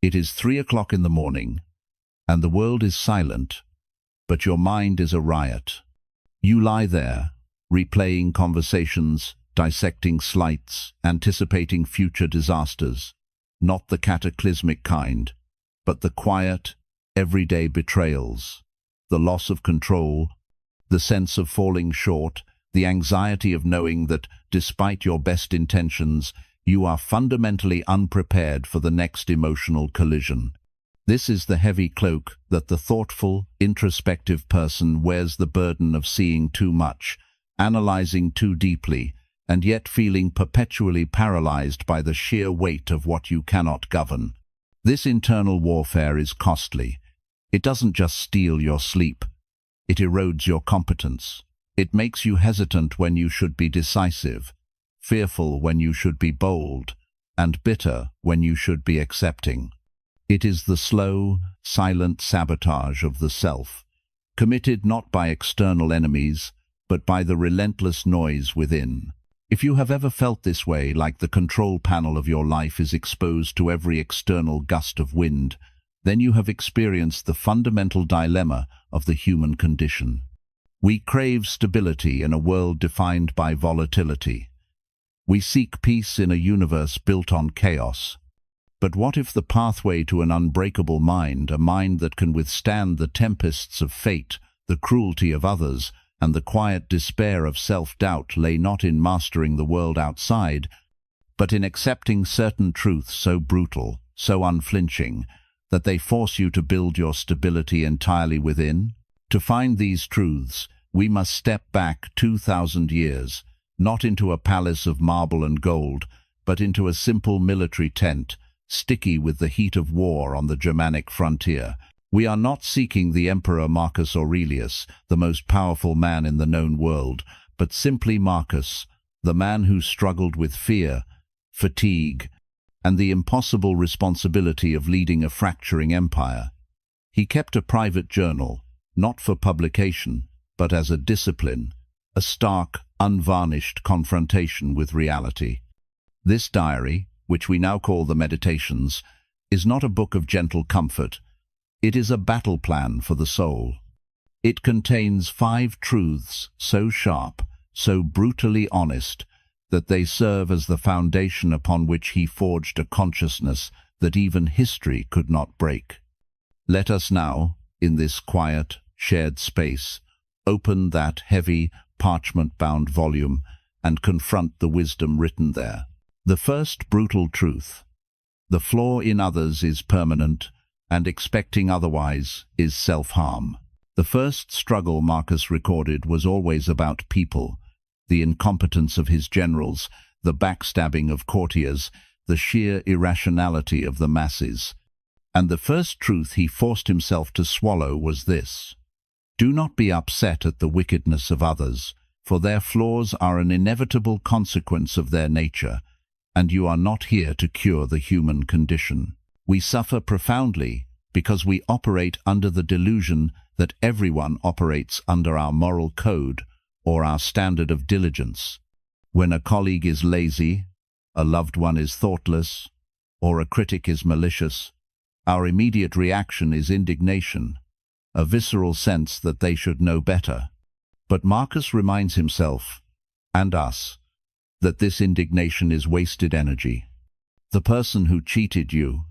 It is 3 o'clock in the morning, and the world is silent, but your mind is a riot. You lie there, replaying conversations, dissecting slights, anticipating future disasters, not the cataclysmic kind, but the quiet, everyday betrayals, the loss of control, the sense of falling short, the anxiety of knowing that, despite your best intentions, you are fundamentally unprepared for the next emotional collision. This is the heavy cloak that the thoughtful, introspective person wears, the burden of seeing too much, analyzing too deeply, and yet feeling perpetually paralyzed by the sheer weight of what you cannot govern. This internal warfare is costly. It doesn't just steal your sleep. It erodes your competence. It makes you hesitant when you should be decisive, fearful when you should be bold, and bitter when you should be accepting. It is the slow, silent sabotage of the self, committed not by external enemies, but by the relentless noise within. If you have ever felt this way, like the control panel of your life is exposed to every external gust of wind, then you have experienced the fundamental dilemma of the human condition. We crave stability in a world defined by volatility. We seek peace in a universe built on chaos. But what if the pathway to an unbreakable mind, a mind that can withstand the tempests of fate, the cruelty of others, and the quiet despair of self-doubt, lay not in mastering the world outside, but in accepting certain truths so brutal, so unflinching, that they force you to build your stability entirely within? To find these truths, we must step back 2,000 years, not into a palace of marble and gold, but into a simple military tent, sticky with the heat of war on the Germanic frontier. We are not seeking the Emperor Marcus Aurelius, the most powerful man in the known world, but simply Marcus, the man who struggled with fear, fatigue, and the impossible responsibility of leading a fracturing empire. He kept a private journal, not for publication, but as a discipline, a stark, unvarnished confrontation with reality. This diary, which we now call the Meditations, is not a book of gentle comfort. It is a battle plan for the soul. It contains 5 truths so sharp, so brutally honest, that they serve as the foundation upon which he forged a consciousness that even history could not break. Let us now, in this quiet, shared space, open that heavy, parchment-bound volume and confront the wisdom written there. The first brutal truth: the flaw in others is permanent, and expecting otherwise is self-harm. The first struggle Marcus recorded was always about people, the incompetence of his generals, the backstabbing of courtiers, the sheer irrationality of the masses. And the first truth he forced himself to swallow was this: do not be upset at the wickedness of others, for their flaws are an inevitable consequence of their nature, and you are not here to cure the human condition. We suffer profoundly because we operate under the delusion that everyone operates under our moral code or our standard of diligence. When a colleague is lazy, a loved one is thoughtless, or a critic is malicious, our immediate reaction is indignation, a visceral sense that they should know better. But Marcus reminds himself, and us, that this indignation is wasted energy. The person who cheated you,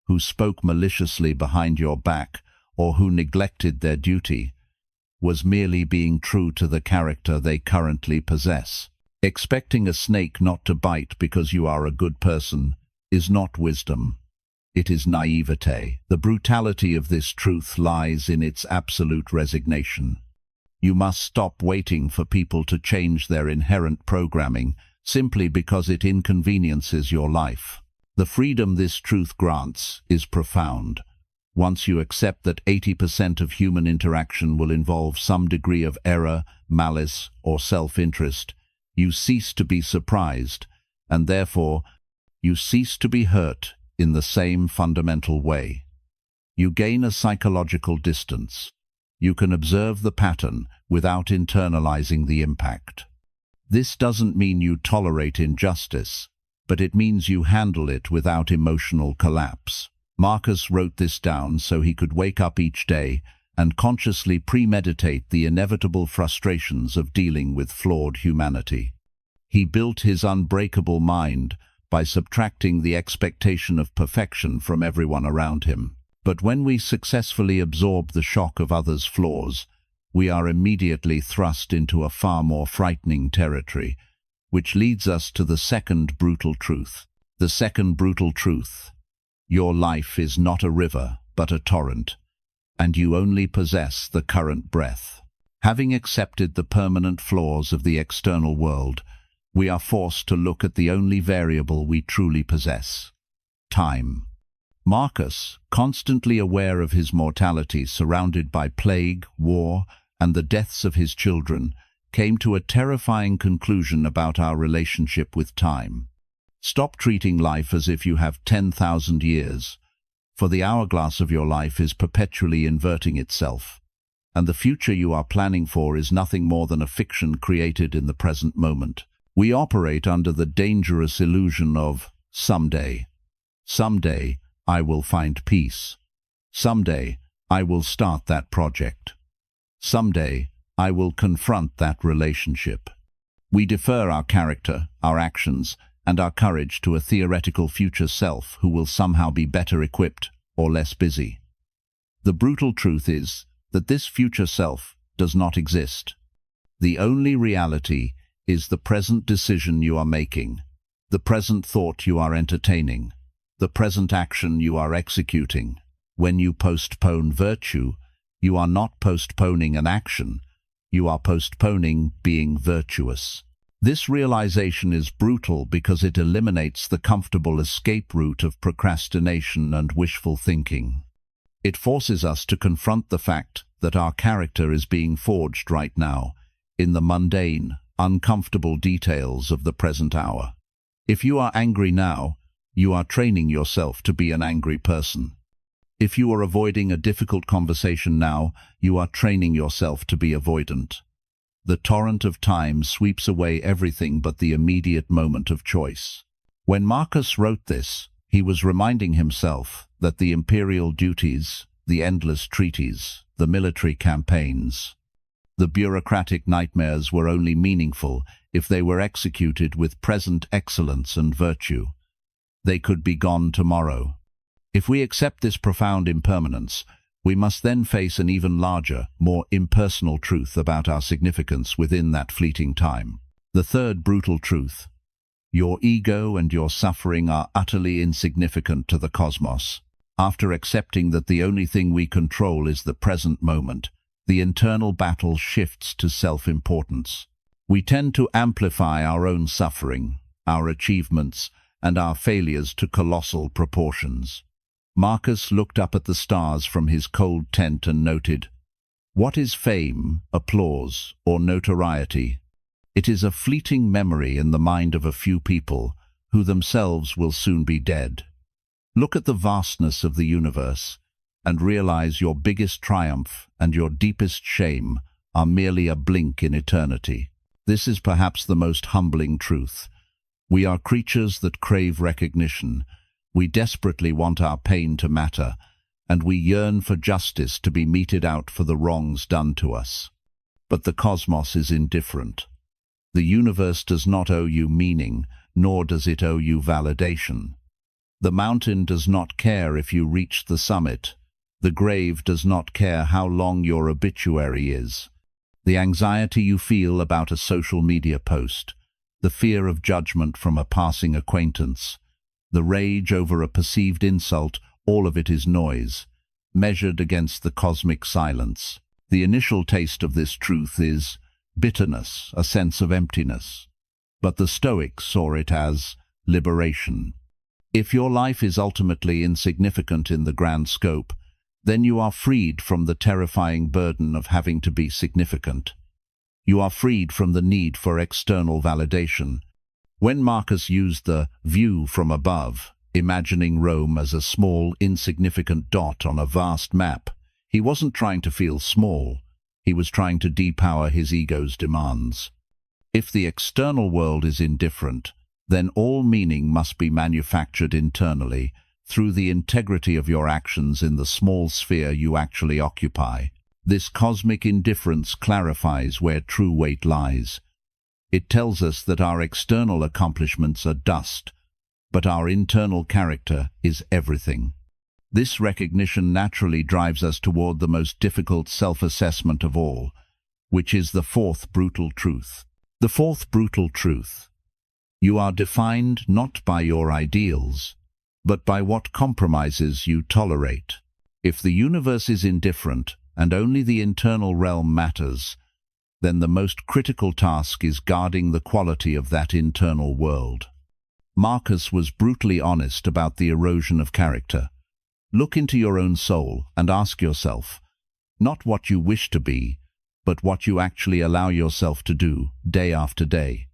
who spoke maliciously behind your back, or who neglected their duty, was merely being true to the character they currently possess. Expecting a snake not to bite because you are a good person is not wisdom. It is naivete. The brutality of this truth lies in its absolute resignation. You must stop waiting for people to change their inherent programming simply because it inconveniences your life. The freedom this truth grants is profound. Once you accept that 80% of human interaction will involve some degree of error, malice, or self-interest, you cease to be surprised, and therefore you cease to be hurt in the same fundamental way. You gain a psychological distance. You can observe the pattern without internalizing the impact. This doesn't mean you tolerate injustice, but it means you handle it without emotional collapse. Marcus wrote this down so he could wake up each day and consciously premeditate the inevitable frustrations of dealing with flawed humanity. He built his unbreakable mind by subtracting the expectation of perfection from everyone around him. But when we successfully absorb the shock of others' flaws, we are immediately thrust into a far more frightening territory, which leads us to the second brutal truth. The second brutal truth: your life is not a river, but a torrent, and you only possess the current breath. Having accepted the permanent flaws of the external world, we are forced to look at the only variable we truly possess: time. Marcus, constantly aware of his mortality, surrounded by plague, war, and the deaths of his children, came to a terrifying conclusion about our relationship with time. Stop treating life as if you have 10,000 years, for the hourglass of your life is perpetually inverting itself, and the future you are planning for is nothing more than a fiction created in the present moment. We operate under the dangerous illusion of someday. Someday, I will find peace. Someday, I will start that project. Someday, I will confront that relationship. We defer our character, our actions, and our courage to a theoretical future self who will somehow be better equipped or less busy. The brutal truth is that this future self does not exist. The only reality is the present decision you are making, the present thought you are entertaining, the present action you are executing. When you postpone virtue, you are not postponing an action, you are postponing being virtuous. This realization is brutal because it eliminates the comfortable escape route of procrastination and wishful thinking. It forces us to confront the fact that our character is being forged right now, in the mundane, uncomfortable details of the present hour. If you are angry now, you are training yourself to be an angry person. If you are avoiding a difficult conversation now, you are training yourself to be avoidant. The torrent of time sweeps away everything but the immediate moment of choice. When Marcus wrote this, he was reminding himself that the imperial duties, the endless treaties, the military campaigns, the bureaucratic nightmares were only meaningful if they were executed with present excellence and virtue. They could be gone tomorrow. If we accept this profound impermanence, we must then face an even larger, more impersonal truth about our significance within that fleeting time. The third brutal truth: your ego and your suffering are utterly insignificant to the cosmos. After accepting that the only thing we control is the present moment, the internal battle shifts to self-importance. We tend to amplify our own suffering, our achievements, and our failures to colossal proportions. Marcus looked up at the stars from his cold tent and noted, "What is fame, applause, or notoriety? It is a fleeting memory in the mind of a few people who themselves will soon be dead. Look at the vastness of the universe and realize your biggest triumph and your deepest shame are merely a blink in eternity." This is perhaps the most humbling truth. We are creatures that crave recognition. We desperately want our pain to matter, and we yearn for justice to be meted out for the wrongs done to us. But the cosmos is indifferent. The universe does not owe you meaning, nor does it owe you validation. The mountain does not care if you reach the summit. The grave does not care how long your obituary is. The anxiety you feel about a social media post, the fear of judgment from a passing acquaintance, the rage over a perceived insult, all of it is noise, measured against the cosmic silence. The initial taste of this truth is bitterness, a sense of emptiness. But the Stoics saw it as liberation. If your life is ultimately insignificant in the grand scope, then you are freed from the terrifying burden of having to be significant. You are freed from the need for external validation. When Marcus used the view from above, imagining Rome as a small, insignificant dot on a vast map, he wasn't trying to feel small. He was trying to depower his ego's demands. If the external world is indifferent, then all meaning must be manufactured internally, through the integrity of your actions in the small sphere you actually occupy. This cosmic indifference clarifies where true weight lies. It tells us that our external accomplishments are dust, but our internal character is everything. This recognition naturally drives us toward the most difficult self-assessment of all, which is the fourth brutal truth. The fourth brutal truth. You are defined not by your ideals, but by what compromises you tolerate. If the universe is indifferent and only the internal realm matters, then the most critical task is guarding the quality of that internal world. Marcus was brutally honest about the erosion of character. Look into your own soul and ask yourself, not what you wish to be, but what you actually allow yourself to do, day after day.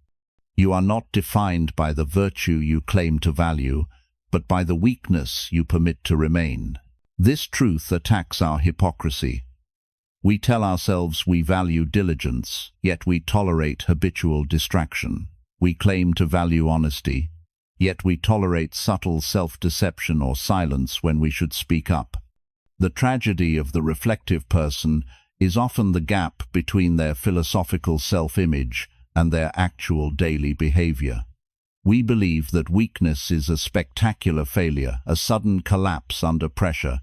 You are not defined by the virtue you claim to value, but by the weakness you permit to remain. This truth attacks our hypocrisy. We tell ourselves we value diligence, yet we tolerate habitual distraction. We claim to value honesty, yet we tolerate subtle self-deception or silence when we should speak up. The tragedy of the reflective person is often the gap between their philosophical self-image and their actual daily behavior. We believe that weakness is a spectacular failure, a sudden collapse under pressure,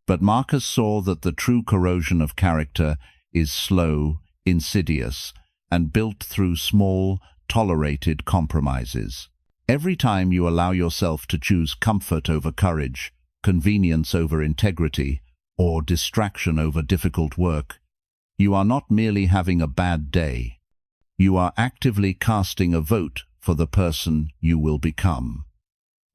but Marcus saw that the true corrosion of character is slow, insidious, and built through small, tolerated compromises. Every time you allow yourself to choose comfort over courage, convenience over integrity, or distraction over difficult work, you are not merely having a bad day. You are actively casting a vote for the person you will become.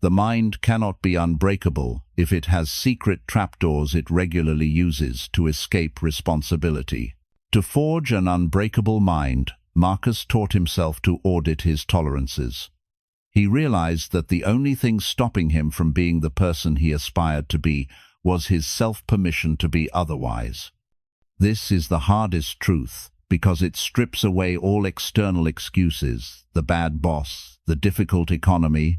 The mind cannot be unbreakable if it has secret trapdoors it regularly uses to escape responsibility. To forge an unbreakable mind, Marcus taught himself to audit his tolerances. He realized that the only thing stopping him from being the person he aspired to be was his self-permission to be otherwise. This is the hardest truth, because it strips away all external excuses, the bad boss, the difficult economy,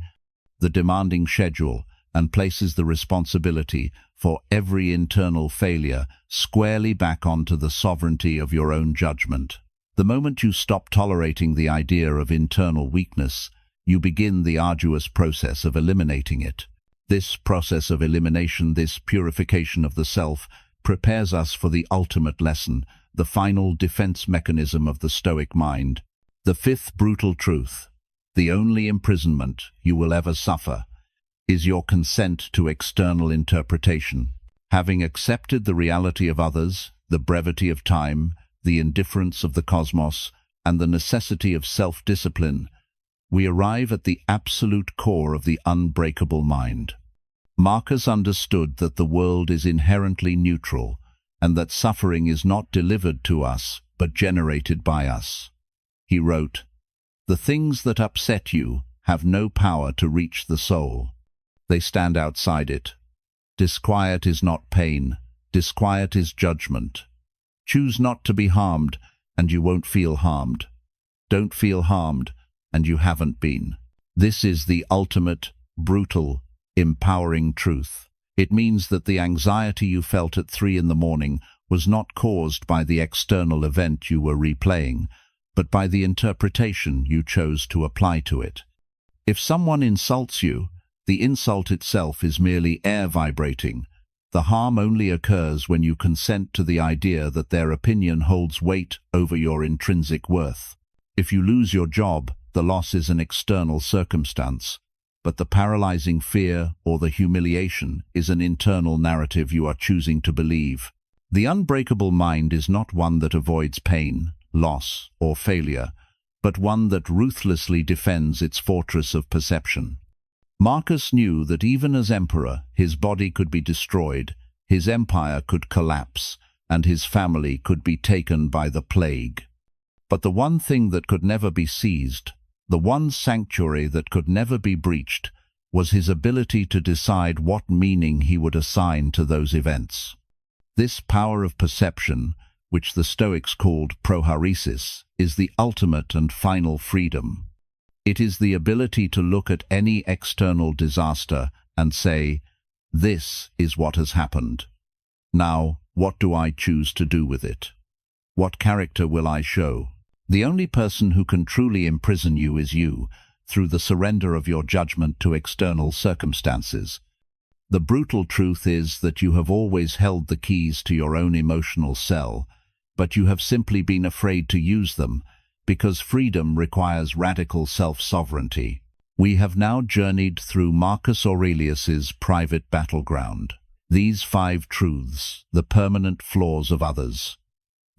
the demanding schedule, and places the responsibility for every internal failure squarely back onto the sovereignty of your own judgment. The moment you stop tolerating the idea of internal weakness, you begin the arduous process of eliminating it. This process of elimination, this purification of the self, prepares us for the ultimate lesson, the final defense mechanism of the Stoic mind. The fifth brutal truth, the only imprisonment you will ever suffer, is your consent to external interpretation. Having accepted the reality of others, the brevity of time, the indifference of the cosmos, and the necessity of self-discipline, we arrive at the absolute core of the unbreakable mind. Marcus understood that the world is inherently neutral, and that suffering is not delivered to us, but generated by us. He wrote, "The things that upset you have no power to reach the soul. They stand outside it. Disquiet is not pain. Disquiet is judgment. Choose not to be harmed, and you won't feel harmed. Don't feel harmed, and you haven't been." This is the ultimate, brutal, empowering truth. It means that the anxiety you felt at 3 in the morning was not caused by the external event you were replaying, but by the interpretation you chose to apply to it. If someone insults you, the insult itself is merely air vibrating. The harm only occurs when you consent to the idea that their opinion holds weight over your intrinsic worth. If you lose your job, the loss is an external circumstance, but the paralyzing fear or the humiliation is an internal narrative you are choosing to believe. The unbreakable mind is not one that avoids pain, loss, or failure, but one that ruthlessly defends its fortress of perception. Marcus knew that even as emperor, his body could be destroyed, his empire could collapse, and his family could be taken by the plague. But the one thing that could never be seized, the one sanctuary that could never be breached, was his ability to decide what meaning he would assign to those events. This power of perception, which the Stoics called prohairesis, is the ultimate and final freedom. It is the ability to look at any external disaster and say, This is what has happened. Now, what do I choose to do with it? What character will I show? The only person who can truly imprison you is you, through the surrender of your judgment to external circumstances. The brutal truth is that you have always held the keys to your own emotional cell, but you have simply been afraid to use them, because freedom requires radical self-sovereignty. We have now journeyed through Marcus Aurelius's private battleground. These 5 truths, the permanent flaws of others,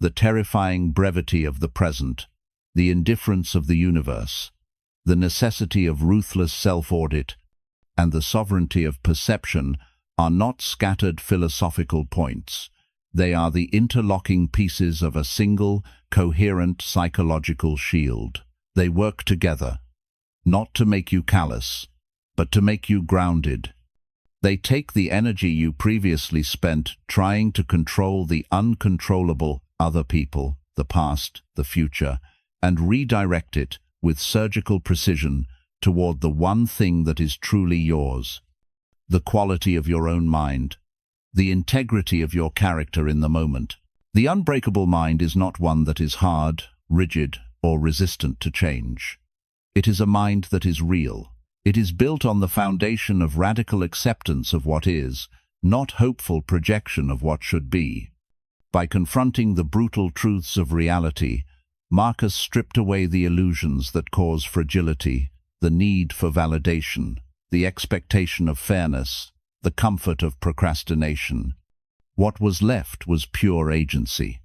the terrifying brevity of the present, the indifference of the universe, the necessity of ruthless self-audit, and the sovereignty of perception are not scattered philosophical points. They are the interlocking pieces of a single, coherent psychological shield. They work together, not to make you callous, but to make you grounded. They take the energy you previously spent trying to control the uncontrollable other people, the past, the future, and redirect it with surgical precision toward the one thing that is truly yours, the quality of your own mind, the integrity of your character in the moment. The unbreakable mind is not one that is hard, rigid, or resistant to change. It is a mind that is real. It is built on the foundation of radical acceptance of what is, not hopeful projection of what should be. By confronting the brutal truths of reality, Marcus stripped away the illusions that cause fragility, the need for validation, the expectation of fairness, the comfort of procrastination. What was left was pure agency,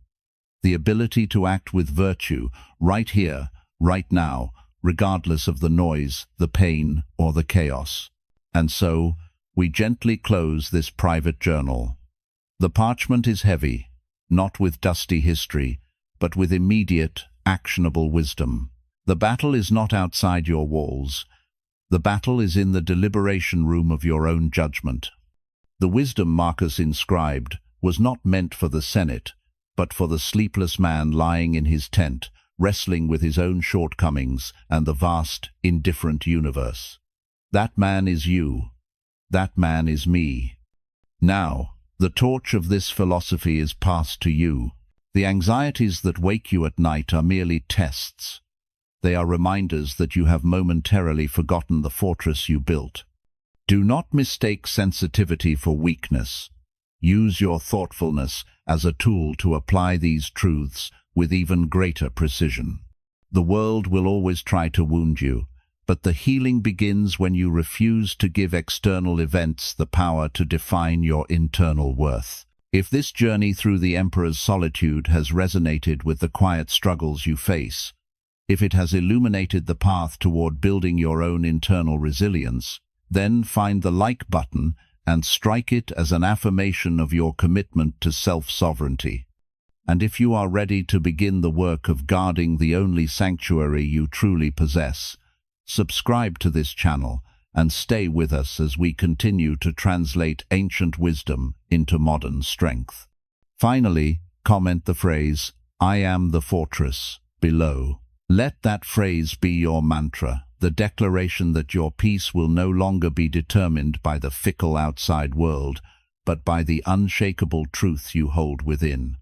the ability to act with virtue, right here, right now, regardless of the noise, the pain, or the chaos. And so, we gently close this private journal. The parchment is heavy, not with dusty history, but with immediate, actionable wisdom. The battle is not outside your walls. The battle is in the deliberation room of your own judgment. The wisdom Marcus inscribed was not meant for the Senate, but for the sleepless man lying in his tent, wrestling with his own shortcomings and the vast, indifferent universe. That man is you. That man is me. Now, the torch of this philosophy is passed to you. The anxieties that wake you at night are merely tests. They are reminders that you have momentarily forgotten the fortress you built. Do not mistake sensitivity for weakness. Use your thoughtfulness as a tool to apply these truths with even greater precision. The world will always try to wound you, but the healing begins when you refuse to give external events the power to define your internal worth. If this journey through the Emperor's solitude has resonated with the quiet struggles you face, if it has illuminated the path toward building your own internal resilience, then find the like button and strike it as an affirmation of your commitment to self-sovereignty. And if you are ready to begin the work of guarding the only sanctuary you truly possess, subscribe to this channel and stay with us as we continue to translate ancient wisdom into modern strength. Finally, comment the phrase, "I am the fortress," below. Let that phrase be your mantra, the declaration that your peace will no longer be determined by the fickle outside world, but by the unshakable truth you hold within.